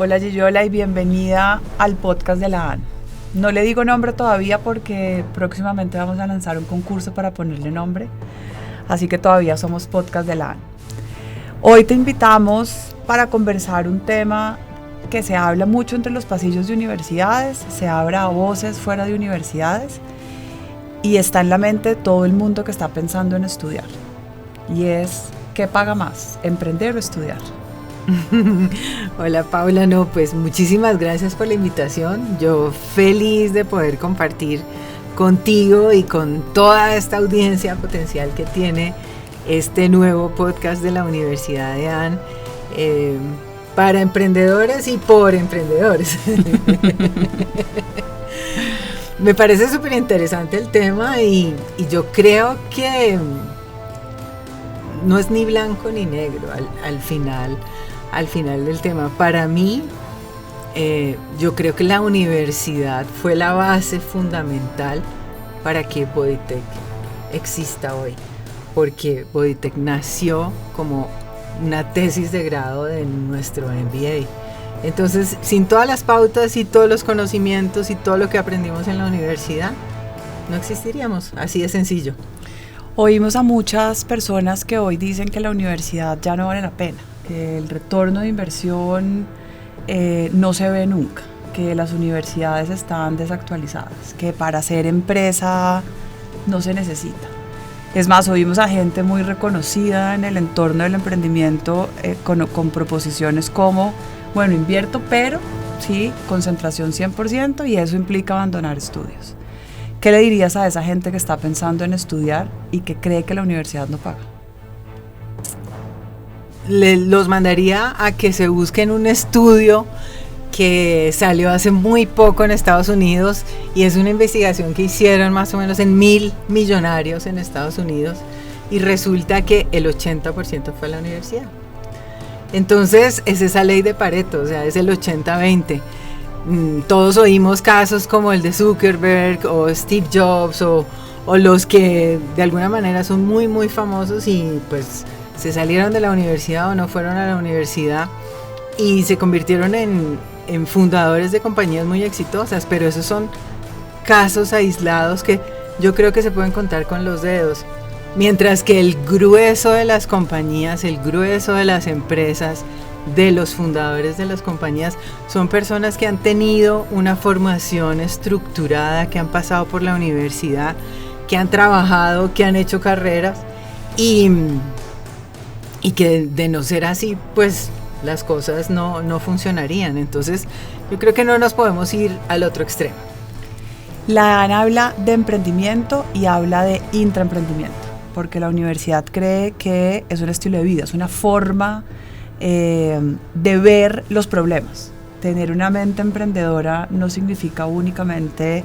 Hola Giyola y bienvenida al podcast de la AN. No le digo nombre todavía porque próximamente vamos a lanzar un concurso para ponerle nombre, así que todavía somos podcast de la AN. Hoy te invitamos para conversar un tema que se habla mucho entre los pasillos de universidades, se habla a voces fuera de universidades y está en la mente de todo el mundo que está pensando en estudiar. Y es, ¿qué paga más, emprender o estudiar? Hola Paula, no, pues muchísimas gracias por la invitación. Yo feliz de poder compartir contigo y con toda esta audiencia potencial que tiene este nuevo podcast de la Universidad de AN para emprendedores y por emprendedores. Me parece súper interesante el tema y yo creo que no es ni blanco ni negro al final del tema. Para mí, yo creo que la universidad fue la base fundamental para que Bodytech exista hoy, porque Bodytech nació como una tesis de grado de nuestro MBA. Entonces, sin todas las pautas y todos los conocimientos y todo lo que aprendimos en la universidad, no existiríamos, así de sencillo. Oímos a muchas personas que hoy dicen que la universidad ya no vale la pena, que el retorno de inversión no se ve nunca, que las universidades están desactualizadas, que para ser empresa no se necesita. Es más, oímos a gente muy reconocida en el entorno del emprendimiento con proposiciones como, bueno, invierto, pero sí, concentración 100% y eso implica abandonar estudios. ¿Qué le dirías a esa gente que está pensando en estudiar y que cree que la universidad no paga? Los mandaría a que se busquen un estudio que salió hace muy poco en Estados Unidos y es una investigación que hicieron más o menos en 1,000 millonarios en Estados Unidos y resulta que el 80% fue a la universidad. Entonces es esa ley de Pareto, o sea, es el 80-20. Todos oímos casos como el de Zuckerberg o Steve Jobs o los que de alguna manera son muy muy famosos y pues se salieron de la universidad o no fueron a la universidad y se convirtieron en fundadores de compañías muy exitosas, pero esos son casos aislados que yo creo que se pueden contar con los dedos, mientras que el grueso de las compañías, el grueso de las empresas, de los fundadores de las compañías son personas que han tenido una formación estructurada, que han pasado por la universidad, que han trabajado, que han hecho carreras y que de no ser así pues las cosas no funcionarían. Entonces yo creo que no nos podemos ir al otro extremo. La AN habla de emprendimiento y habla de intraemprendimiento, porque la universidad cree que es un estilo de vida, es una forma de ver los problemas. Tener una mente emprendedora no significa únicamente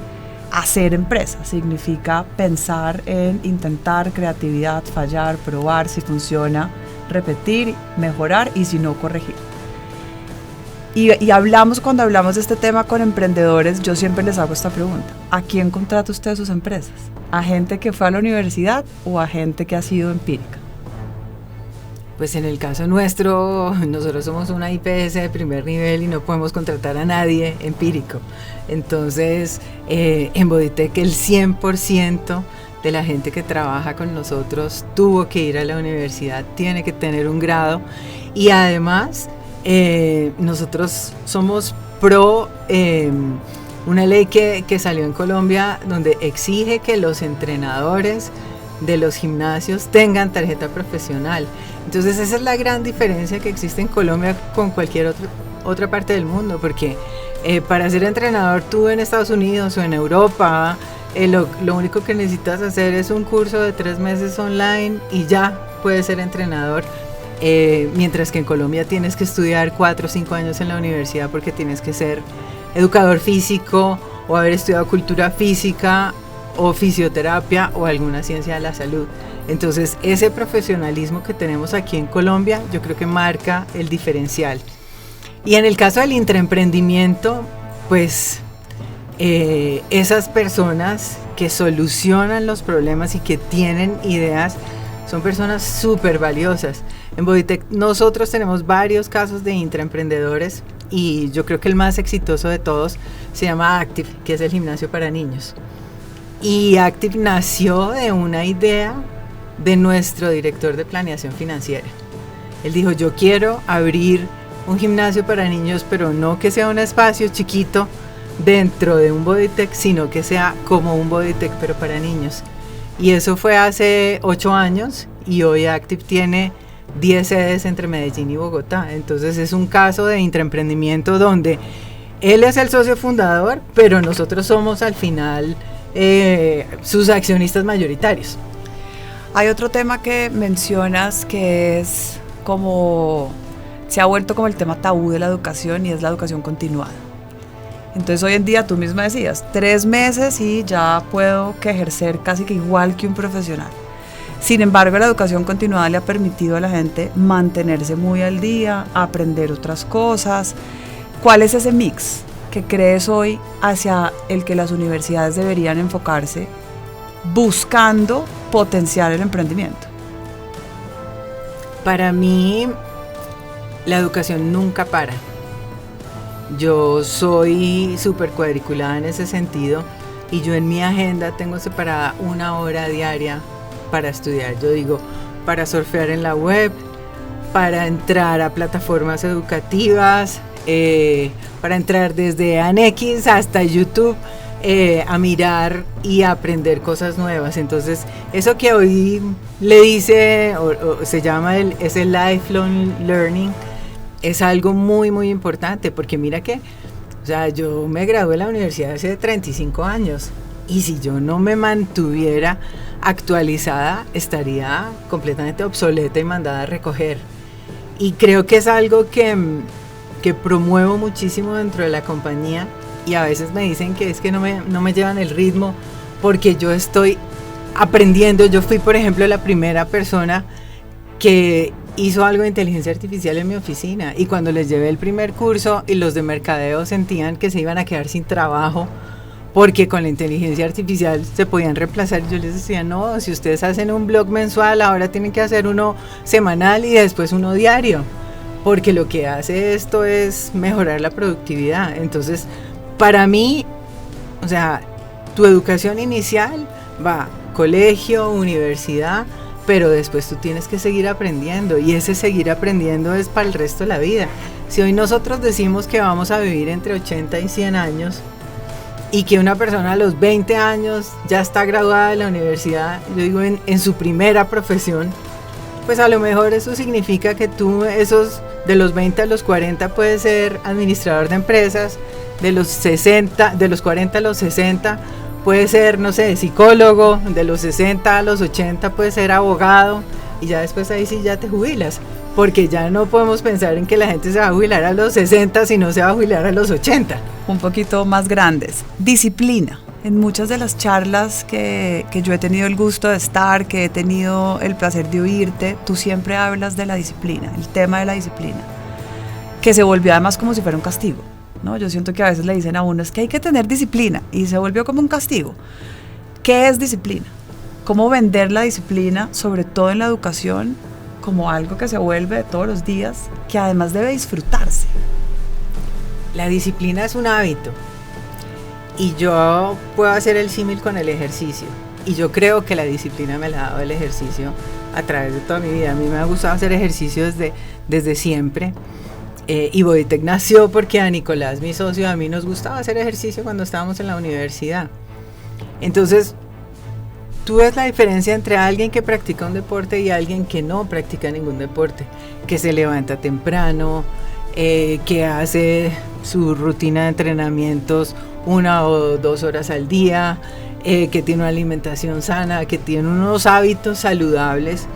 hacer empresa, significa pensar en intentar, creatividad, fallar, probar, si funciona, repetir, mejorar y si no, corregir. Y cuando hablamos de este tema con emprendedores, yo siempre les hago esta pregunta: ¿a quién contrata usted sus empresas? ¿A gente que fue a la universidad o a gente que ha sido empírica? Pues en el caso nuestro, nosotros somos una IPS de primer nivel y no podemos contratar a nadie empírico. Entonces, en Bodytech el 100% de la gente que trabaja con nosotros tuvo que ir a la universidad, tiene que tener un grado y además nosotros somos pro una ley que salió en Colombia donde exige que los entrenadores de los gimnasios tengan tarjeta profesional. Entonces esa es la gran diferencia que existe en Colombia con cualquier otra parte del mundo, porque para ser entrenador tú en Estados Unidos o en Europa lo único que necesitas hacer es un curso de 3 meses online y ya puedes ser entrenador, mientras que en Colombia tienes que estudiar 4 o 5 años en la universidad porque tienes que ser educador físico o haber estudiado cultura física o fisioterapia o alguna ciencia de la salud. Entonces ese profesionalismo que tenemos aquí en Colombia yo creo que marca el diferencial. Y en el caso del intraemprendimiento, pues esas personas que solucionan los problemas y que tienen ideas son personas súper valiosas. En Bodytech nosotros tenemos varios casos de intraemprendedores y yo creo que el más exitoso de todos se llama Active, que es el gimnasio para niños. Y Active nació de una idea de nuestro director de planeación financiera. Él dijo, yo quiero abrir un gimnasio para niños, pero no que sea un espacio chiquito dentro de un Bodytech, sino que sea como un Bodytech, pero para niños. Y eso fue hace 8 años y hoy Active tiene 10 sedes entre Medellín y Bogotá. Entonces es un caso de intraemprendimiento donde él es el socio fundador, pero nosotros somos al final sus accionistas mayoritarios. Hay otro tema que mencionas que es como, se ha vuelto como el tema tabú de la educación, y es la educación continuada. Entonces hoy en día, tú misma decías, 3 meses y ya puedo ejercer casi que igual que un profesional. Sin embargo, la educación continuada le ha permitido a la gente mantenerse muy al día, aprender otras cosas. ¿Cuál es ese mix que crees hoy hacia el que las universidades deberían enfocarse buscando potenciar el emprendimiento? Para mí, la educación nunca para. Yo soy súper cuadriculada en ese sentido y yo en mi agenda tengo separada 1 hora diaria para estudiar. Yo digo, para surfear en la web, para entrar a plataformas educativas, para entrar desde ANX hasta YouTube, a mirar y a aprender cosas nuevas. Entonces, eso que hoy le dice, o se llama ese lifelong learning, es algo muy, muy importante, porque mira que, o sea, yo me gradué de la universidad hace 35 años, y si yo no me mantuviera actualizada, estaría completamente obsoleta y mandada a recoger. Y creo que es algo que promuevo muchísimo dentro de la compañía, y a veces me dicen que es que no me llevan el ritmo, porque yo estoy aprendiendo. Yo fui, por ejemplo, la primera persona que hizo algo de inteligencia artificial en mi oficina, y cuando les llevé el primer curso y los de mercadeo sentían que se iban a quedar sin trabajo porque con la inteligencia artificial se podían reemplazar, yo les decía, no, si ustedes hacen un blog mensual, ahora tienen que hacer uno semanal y después uno diario, porque lo que hace esto es mejorar la productividad. Entonces, para mí, o sea, tu educación inicial va colegio, universidad, pero después tú tienes que seguir aprendiendo, y ese seguir aprendiendo es para el resto de la vida. Si hoy nosotros decimos que vamos a vivir entre 80 y 100 años, y que una persona a los 20 años ya está graduada de la universidad, yo digo en su primera profesión, pues a lo mejor eso significa que tú de los 20 a los 40 puedes ser administrador de empresas, de los 40 a los 60 puede ser, no sé, psicólogo, de los 60 a los 80 puede ser abogado, y ya después ahí sí ya te jubilas, porque ya no podemos pensar en que la gente se va a jubilar a los 60, sino se va a jubilar a los 80. Un poquito más grandes. Disciplina. En muchas de las charlas que yo he tenido el gusto de estar, que he tenido el placer de oírte, tú siempre hablas de la disciplina, el tema de la disciplina, que se volvió además como si fuera un castigo, ¿no? Yo siento que a veces le dicen a uno, es que hay que tener disciplina, y se volvió como un castigo. ¿Qué es disciplina? ¿Cómo vender la disciplina, sobre todo en la educación, como algo que se vuelve de todos los días, que además debe disfrutarse? La disciplina es un hábito, y yo puedo hacer el símil con el ejercicio, y yo creo que la disciplina me la ha dado el ejercicio a través de toda mi vida. A mí me ha gustado hacer ejercicio desde siempre. Y Bodytech nació porque a Nicolás, mi socio, a mí nos gustaba hacer ejercicio cuando estábamos en la universidad. Entonces, tú ves la diferencia entre alguien que practica un deporte y alguien que no practica ningún deporte, que se levanta temprano, que hace su rutina de entrenamientos 1 o 2 horas al día, que tiene una alimentación sana, que tiene unos hábitos saludables.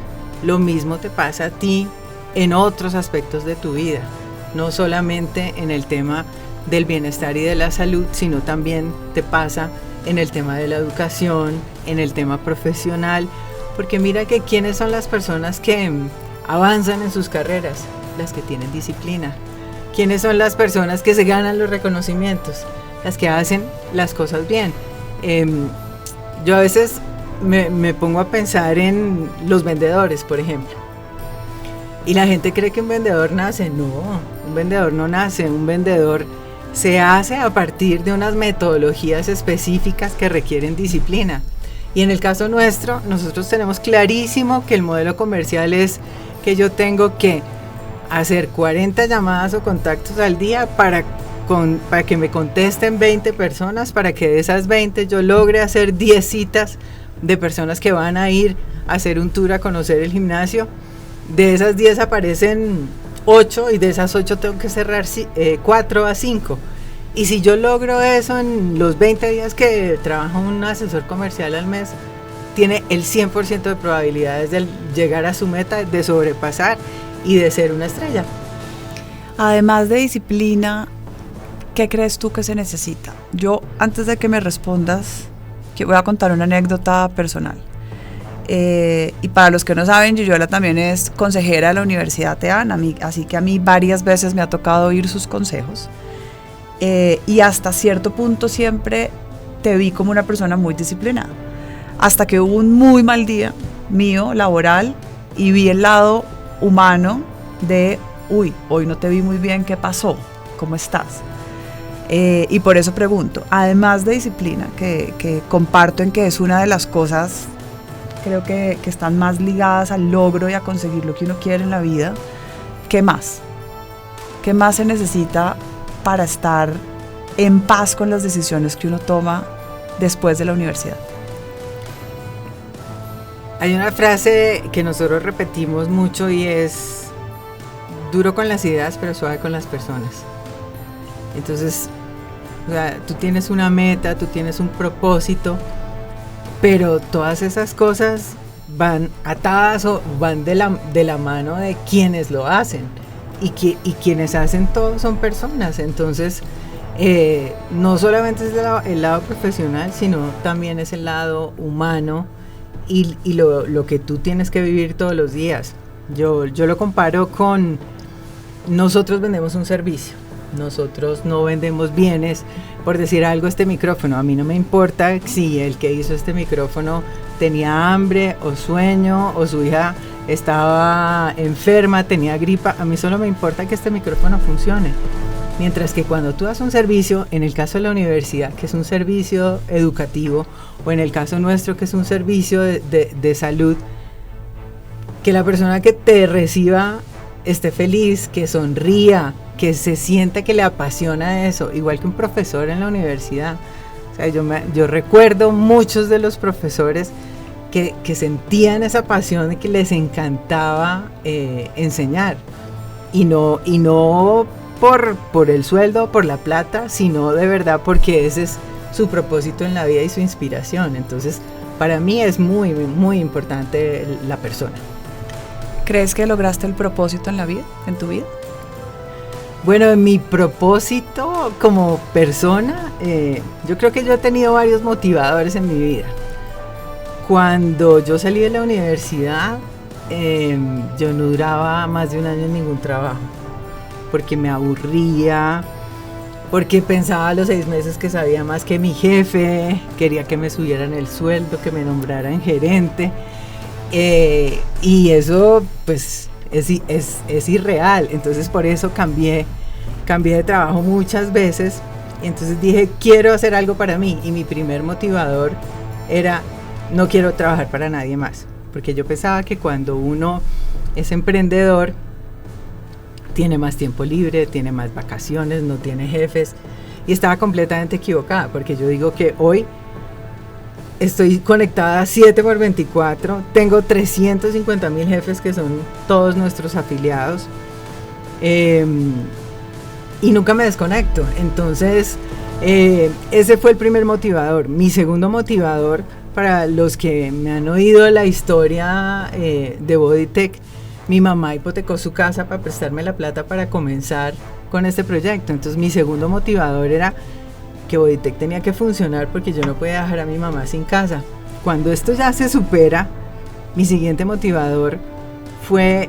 Lo mismo te pasa a ti en otros aspectos de tu vida. No solamente en el tema del bienestar y de la salud, sino también te pasa en el tema de la educación, en el tema profesional, porque mira que quiénes son las personas que avanzan en sus carreras, las que tienen disciplina. ¿Quiénes son las personas que se ganan los reconocimientos? Las que hacen las cosas bien. Yo a veces me pongo a pensar en los vendedores, por ejemplo. Y la gente cree que un vendedor nace. No, un Un vendedor no nace, un vendedor se hace a partir de unas metodologías específicas que requieren disciplina. Y en el caso nuestro, nosotros tenemos clarísimo que el modelo comercial es que yo tengo que hacer 40 llamadas o contactos al día para que me contesten 20 personas, para que de esas 20 yo logre hacer 10 citas de personas que van a ir a hacer un tour a conocer el gimnasio. De esas 10 aparecen 8 y de esas 8 tengo que cerrar 4 a 5. Y si yo logro eso en los 20 días que trabaja un asesor comercial al mes, tiene el 100% de probabilidades de llegar a su meta, de sobrepasar y de ser una estrella. Además de disciplina, ¿qué crees tú que se necesita? Yo, antes de que me respondas, que voy a contar una anécdota personal. Y para los que no saben, Yoyola también es consejera de la Universidad TEAN, así que a mí varias veces me ha tocado oír sus consejos. Y hasta cierto punto siempre te vi como una persona muy disciplinada. Hasta que hubo un muy mal día mío, laboral, y vi el lado humano de, hoy no te vi muy bien, ¿qué pasó? ¿Cómo estás? Y por eso pregunto, además de disciplina, que comparto en que es una de las cosas, creo que están más ligadas al logro y a conseguir lo que uno quiere en la vida, ¿qué más? ¿Qué más se necesita para estar en paz con las decisiones que uno toma después de la universidad? Hay una frase que nosotros repetimos mucho y es: duro con las ideas pero suave con las personas. Entonces, o sea, tú tienes una meta, tú tienes un propósito, pero todas esas cosas van atadas o van de la mano de quienes lo hacen, y quienes hacen todo son personas. Entonces, no solamente es el lado profesional, sino también es el lado humano y lo que tú tienes que vivir todos los días. Yo lo comparo con: nosotros vendemos un servicio, nosotros no vendemos bienes. Por decir algo, este micrófono, a mí no me importa si el que hizo este micrófono tenía hambre o sueño, o su hija estaba enferma, tenía gripa. A mí solo me importa que este micrófono funcione. Mientras que cuando tú das un servicio, en el caso de la universidad, que es un servicio educativo, o en el caso nuestro, que es un servicio de salud, que la persona que te reciba esté feliz, que sonría, que se sienta que le apasiona eso, igual que un profesor en la universidad. O sea, yo recuerdo muchos de los profesores que sentían esa pasión y que les encantaba enseñar, y no por el sueldo, por la plata, sino de verdad porque ese es su propósito en la vida y su inspiración. Entonces, para mí es muy, muy importante la persona. ¿Crees que lograste el propósito en la vida, en tu vida? Bueno, mi propósito como persona, yo creo que yo he tenido varios motivadores en mi vida. Cuando yo salí de la universidad, yo no duraba más de un año en ningún trabajo, porque me aburría, porque pensaba a los 6 meses que sabía más que mi jefe, quería que me subieran el sueldo, que me nombraran gerente, y eso pues es irreal. Entonces por eso cambié de trabajo muchas veces. Y entonces dije, quiero hacer algo para mí, y mi primer motivador era: no quiero trabajar para nadie más, porque yo pensaba que cuando uno es emprendedor tiene más tiempo libre, tiene más vacaciones, no tiene jefes, y estaba completamente equivocada, porque yo digo que hoy estoy conectada 7/24, tengo 350,000 jefes que son todos nuestros afiliados, y nunca me desconecto. Entonces, ese fue el primer motivador. Mi segundo motivador, para los que me han oído la historia de Bodytech, mi mamá hipotecó su casa para prestarme la plata para comenzar con este proyecto. Entonces, mi segundo motivador era que Bodytech tenía que funcionar, porque yo no podía dejar a mi mamá sin casa. Cuando esto ya se supera, mi siguiente motivador fue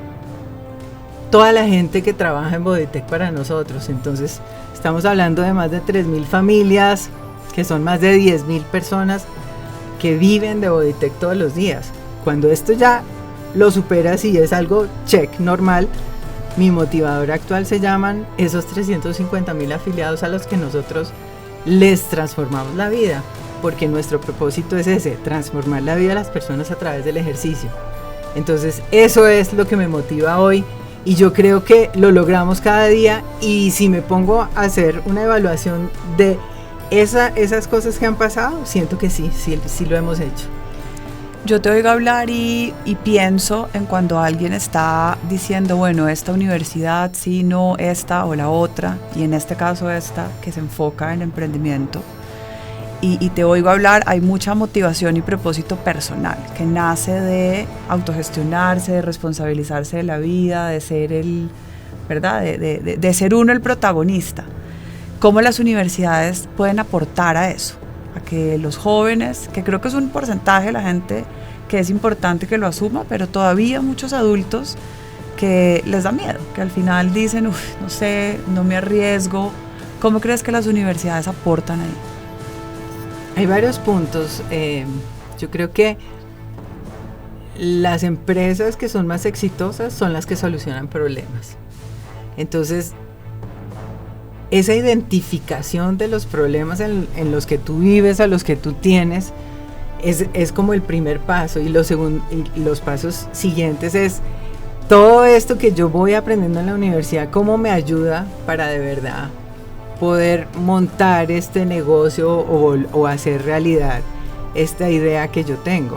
toda la gente que trabaja en Bodytech para nosotros. Entonces, estamos hablando de más de 3,000 familias, que son más de 10,000 personas que viven de Bodytech todos los días. Cuando esto ya lo superas y es algo check normal, mi motivador actual se llaman esos 350,000 afiliados a los que nosotros les transformamos la vida, porque nuestro propósito es ese, transformar la vida de las personas a través del ejercicio. Entonces eso es lo que me motiva hoy y yo creo que lo logramos cada día, y si me pongo a hacer una evaluación de esas cosas que han pasado, siento que sí lo hemos hecho. Yo te oigo hablar y pienso en cuando alguien está diciendo, bueno, esta universidad, sí, no, esta o la otra, y en este caso esta, que se enfoca en emprendimiento, y te oigo hablar, hay mucha motivación y propósito personal, que nace de autogestionarse, de responsabilizarse de la vida, de ser ¿verdad? De ser uno el protagonista. ¿Cómo las universidades pueden aportar a eso? A que los jóvenes, que creo que es un porcentaje de la gente que es importante que lo asuma, pero todavía muchos adultos que les da miedo, que al final dicen, no sé, no me arriesgo. ¿Cómo crees que las universidades aportan ahí? Hay varios puntos. Yo creo que las empresas que son más exitosas son las que solucionan problemas. Entonces, esa identificación de los problemas en los que tú vives, a los que tú tienes, es como el primer paso, y los pasos siguientes es todo esto que yo voy aprendiendo en la universidad, cómo me ayuda para de verdad poder montar este negocio o hacer realidad esta idea que yo tengo.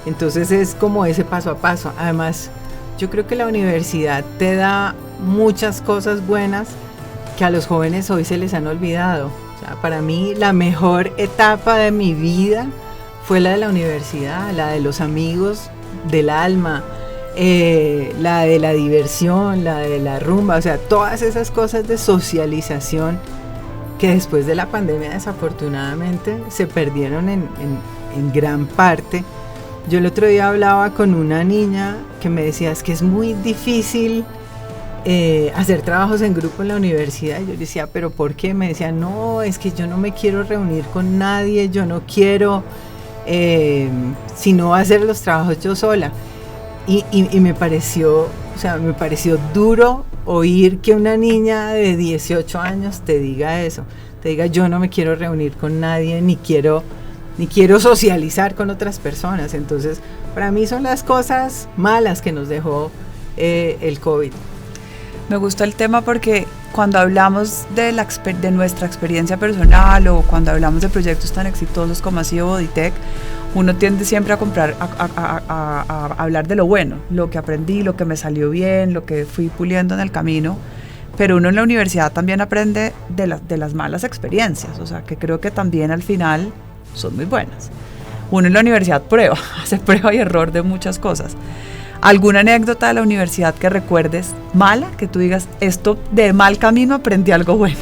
Entonces es como ese paso a paso. Además, yo creo que la universidad te da muchas cosas buenas que a los jóvenes hoy se les han olvidado. O sea, para mí la mejor etapa de mi vida fue la de la universidad, la de los amigos del alma, la de la diversión, la de la rumba, o sea, todas esas cosas de socialización que después de la pandemia desafortunadamente se perdieron en gran parte. Yo el otro día hablaba con una niña que me decía, es que es muy difícil hacer trabajos en grupo en la universidad. Y yo le decía, ¿pero por qué? Me decía, no, es que yo no me quiero reunir con nadie, yo no quiero sino hacer los trabajos yo sola. Y me pareció duro oír que una niña de 18 años te diga eso, te diga, yo no me quiero reunir con nadie, ni quiero socializar con otras personas. Entonces, para mí son las cosas malas que nos dejó el COVID. Me gusta el tema porque cuando hablamos de nuestra experiencia personal, o cuando hablamos de proyectos tan exitosos como ha sido Boditec, uno tiende siempre a hablar de lo bueno, lo que aprendí, lo que me salió bien, lo que fui puliendo en el camino, pero uno en la universidad también aprende de las malas experiencias, o sea, que creo que también al final son muy buenas. Uno en la universidad hace prueba y error de muchas cosas. ¿Alguna anécdota de la universidad que recuerdes mala? Que tú digas, esto de mal camino aprendí algo bueno.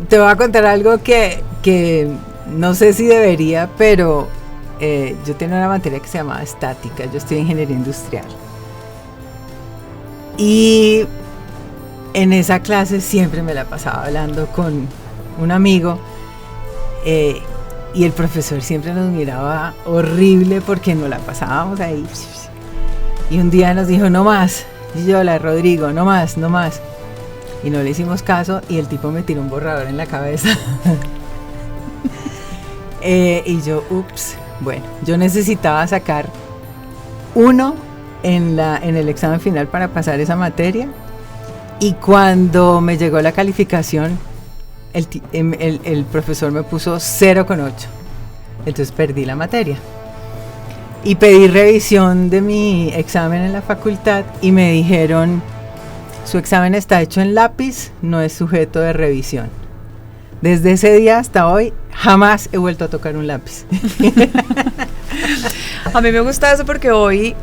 Te voy a contar algo que no sé si debería, pero yo tenía una materia que se llamaba estática. Yo estudié ingeniería industrial. Y en esa clase siempre me la pasaba hablando con un amigo. Y el profesor siempre nos miraba horrible porque nos la pasábamos ahí. Y un día nos dijo, no más. Y yo, Rodrigo, no más. Y no le hicimos caso y el tipo me tiró un borrador en la cabeza. Y yo, bueno, yo necesitaba sacar 1 en el examen final para pasar esa materia. Y cuando me llegó la calificación, el profesor me puso 0,8. Entonces perdí la materia. Y pedí revisión de mi examen en la facultad y me dijeron, su examen está hecho en lápiz, no es sujeto de revisión. Desde ese día hasta hoy jamás he vuelto a tocar un lápiz. A mí me gusta eso porque hoy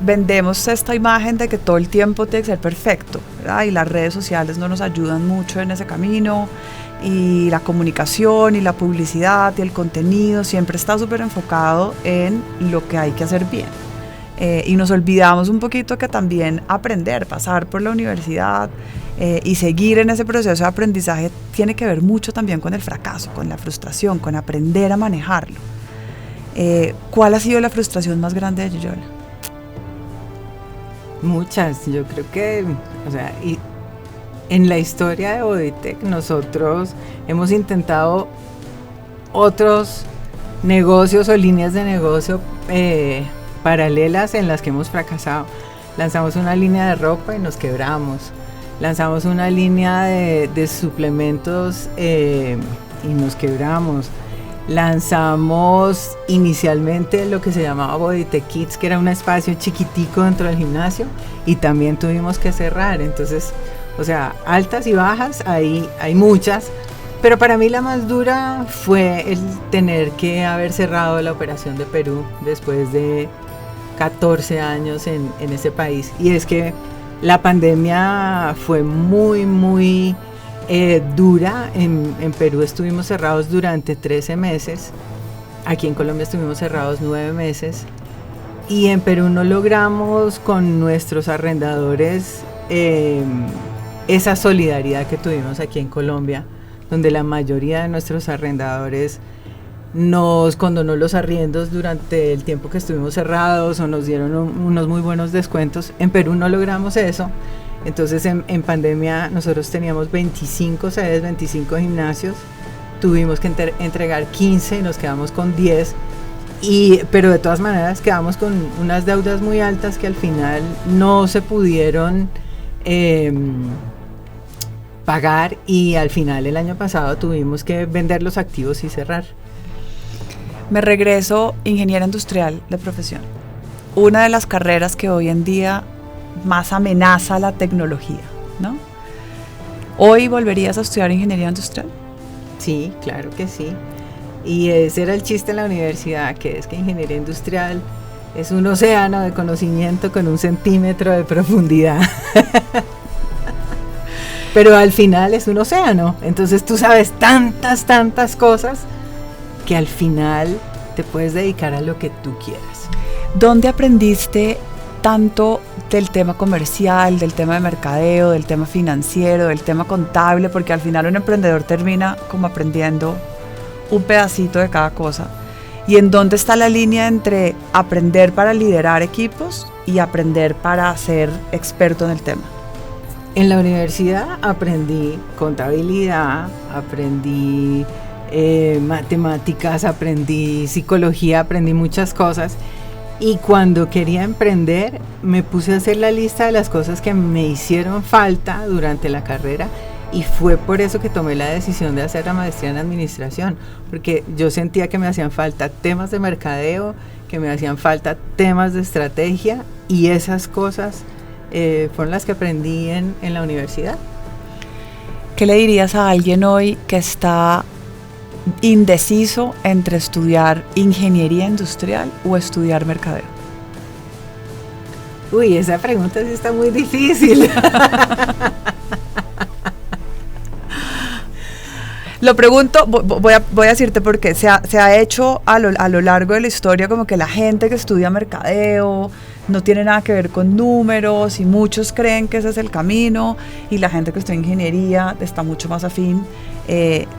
vendemos esta imagen de que todo el tiempo tiene que ser perfecto, ¿verdad? Y las redes sociales no nos ayudan mucho en ese camino, y la comunicación y la publicidad y el contenido siempre está súper enfocado en lo que hay que hacer bien. Y nos olvidamos un poquito que también aprender, pasar por la universidad y seguir en ese proceso de aprendizaje tiene que ver mucho también con el fracaso, con la frustración, con aprender a manejarlo. ¿Cuál ha sido la frustración más grande de Yoyola? Muchas, yo creo que, o sea, y en la historia de Boditec nosotros hemos intentado otros negocios o líneas de negocio paralelas en las que hemos fracasado. Lanzamos una línea de ropa y nos quebramos. Lanzamos una línea de suplementos y nos quebramos. Lanzamos inicialmente lo que se llamaba Boditec Kids, que era un espacio chiquitico dentro del gimnasio, y también tuvimos que cerrar. Entonces, o sea, altas y bajas, hay muchas, pero para mí la más dura fue el tener que haber cerrado la operación de Perú después de 14 años en ese país. Y es que la pandemia fue muy dura. En Perú estuvimos cerrados durante 13 meses, aquí en Colombia estuvimos cerrados 9 meses, y en Perú no logramos con nuestros arrendadores esa solidaridad que tuvimos aquí en Colombia, donde la mayoría de nuestros arrendadores nos condonó los arriendos durante el tiempo que estuvimos cerrados o nos dieron unos muy buenos descuentos. En Perú no logramos eso. Entonces en pandemia nosotros teníamos 25 sedes, 25 gimnasios, tuvimos que entregar 15 y nos quedamos con 10, pero de todas maneras quedamos con unas deudas muy altas que al final no se pudieron pagar, y al final el año pasado tuvimos que vender los activos y cerrar. Me regreso ingeniera industrial de profesión, una de las carreras que hoy en día más amenaza la tecnología, ¿no? ¿Hoy volverías a estudiar ingeniería industrial? Sí, claro que sí. Y ese era el chiste en la universidad, que es que ingeniería industrial es un océano de conocimiento con 1 centímetro de profundidad. Pero al final es un océano, entonces tú sabes tantas cosas que al final te puedes dedicar a lo que tú quieras. ¿Dónde aprendiste tanto del tema comercial, del tema de mercadeo, del tema financiero, del tema contable? Porque al final un emprendedor termina como aprendiendo un pedacito de cada cosa. ¿Y en dónde está la línea entre aprender para liderar equipos y aprender para ser experto en el tema? En la universidad aprendí contabilidad, aprendí matemáticas, aprendí psicología, aprendí muchas cosas. Y cuando quería emprender, me puse a hacer la lista de las cosas que me hicieron falta durante la carrera, y fue por eso que tomé la decisión de hacer la maestría en administración, porque yo sentía que me hacían falta temas de mercadeo, que me hacían falta temas de estrategia, y esas cosas fueron las que aprendí en la universidad. ¿Qué le dirías a alguien hoy que está indeciso entre estudiar ingeniería industrial o estudiar mercadeo? Uy, esa pregunta sí está muy difícil. Lo pregunto, voy a decirte porque se ha hecho a lo largo de la historia como que la gente que estudia mercadeo no tiene nada que ver con números, y muchos creen que ese es el camino, y la gente que estudia ingeniería está mucho más afín,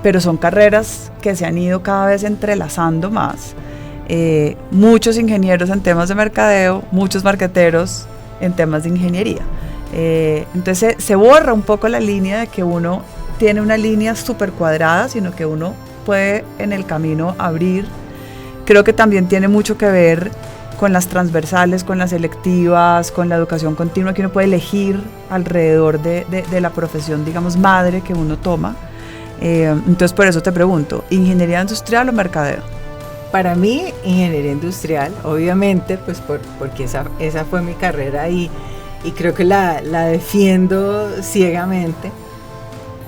pero son carreras que se han ido cada vez entrelazando más. Muchos ingenieros en temas de mercadeo, muchos marqueteros en temas de ingeniería. Entonces se borra un poco la línea de que uno tiene una línea súper cuadrada, sino que uno puede en el camino abrir. Creo que también tiene mucho que ver con las transversales, con las selectivas, con la educación continua, que uno puede elegir alrededor de la profesión, digamos, madre que uno toma. Entonces por eso te pregunto, ¿ingeniería industrial o mercadeo? Para mí, ingeniería industrial, obviamente, pues porque esa fue mi carrera, y creo que la defiendo ciegamente,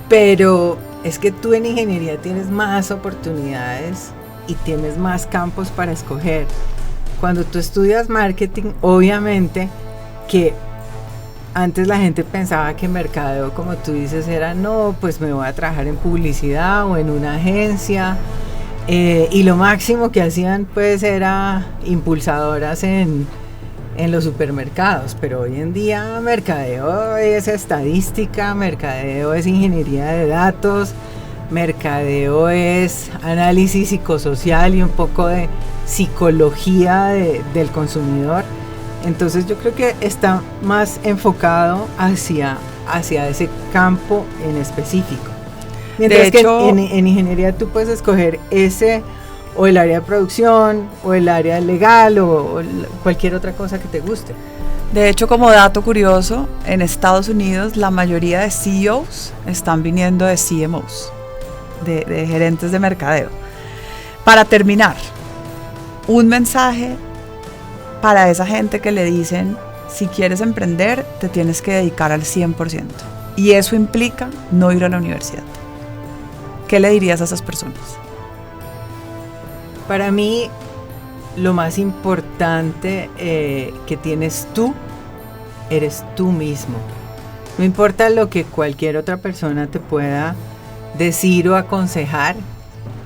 pero es que tú en ingeniería tienes más oportunidades y tienes más campos para escoger. Cuando tú estudias marketing, obviamente que antes la gente pensaba que mercadeo, como tú dices, era no, pues me voy a trabajar en publicidad o en una agencia, y lo máximo que hacían pues era impulsadoras en los supermercados, pero hoy en día mercadeo es estadística, mercadeo es ingeniería de datos, mercadeo es análisis psicosocial y un poco de psicología del consumidor. Entonces yo creo que está más enfocado hacia ese campo en específico. Mientras que en ingeniería tú puedes escoger ese o el área de producción o el área legal o cualquier otra cosa que te guste. De hecho, como dato curioso, en Estados Unidos la mayoría de CEOs están viniendo de CMOs, de gerentes de mercadeo. Para terminar, un mensaje para esa gente que le dicen, si quieres emprender, te tienes que dedicar al 100%. Y eso implica no ir a la universidad. ¿Qué le dirías a esas personas? Para mí, lo más importante que tienes tú, eres tú mismo. No importa lo que cualquier otra persona te pueda decir o aconsejar.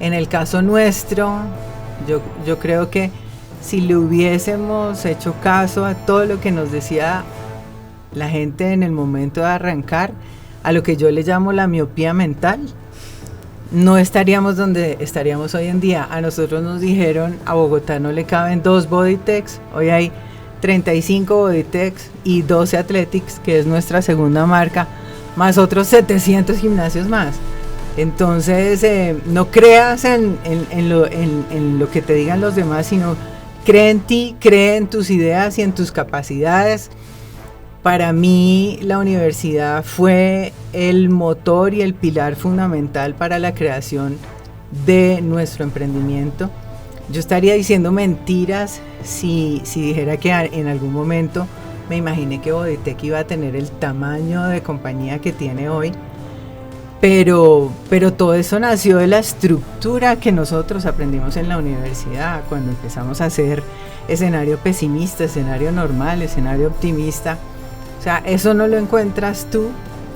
En el caso nuestro, yo creo que si le hubiésemos hecho caso a todo lo que nos decía la gente en el momento de arrancar, a lo que yo le llamo la miopía mental, no estaríamos donde estaríamos hoy en día. A nosotros nos dijeron, a Bogotá no le caben 2 Bodytechs, hoy hay 35 Bodytechs y 12 Athletics, que es nuestra segunda marca, más otros 700 gimnasios más. Entonces, no creas en lo que te digan los demás, sino cree en ti, cree en tus ideas y en tus capacidades. Para mí la universidad fue el motor y el pilar fundamental para la creación de nuestro emprendimiento. Yo estaría diciendo mentiras si dijera que en algún momento me imaginé que Bodytech iba a tener el tamaño de compañía que tiene hoy. Pero todo eso nació de la estructura que nosotros aprendimos en la universidad, cuando empezamos a hacer escenario pesimista, escenario normal, escenario optimista. O sea, eso no lo encuentras tú,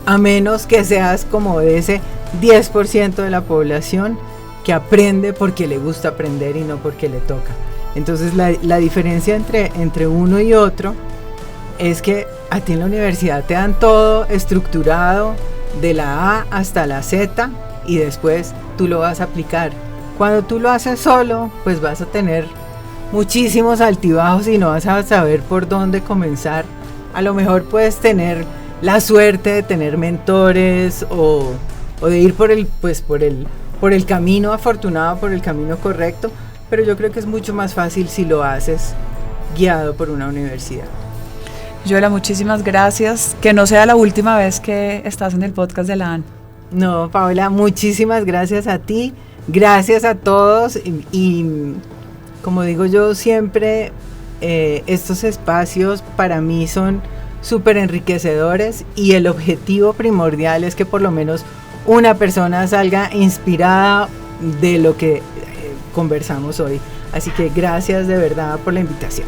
a menos que seas como de ese 10% de la población que aprende porque le gusta aprender y no porque le toca. Entonces la diferencia entre uno y otro es que a ti en la universidad te dan todo estructurado, de la A hasta la Z, y después tú lo vas a aplicar. Cuando tú lo haces solo, pues vas a tener muchísimos altibajos y no vas a saber por dónde comenzar. A lo mejor puedes tener la suerte de tener mentores o de ir por el camino afortunado, por el camino correcto, pero yo creo que es mucho más fácil si lo haces guiado por una universidad. Yoela, muchísimas gracias. Que no sea la última vez que estás en el podcast de la AN. No, Paola, muchísimas gracias a ti, gracias a todos y como digo yo siempre, estos espacios para mí son súper enriquecedores y el objetivo primordial es que por lo menos una persona salga inspirada de lo que conversamos hoy. Así que gracias de verdad por la invitación.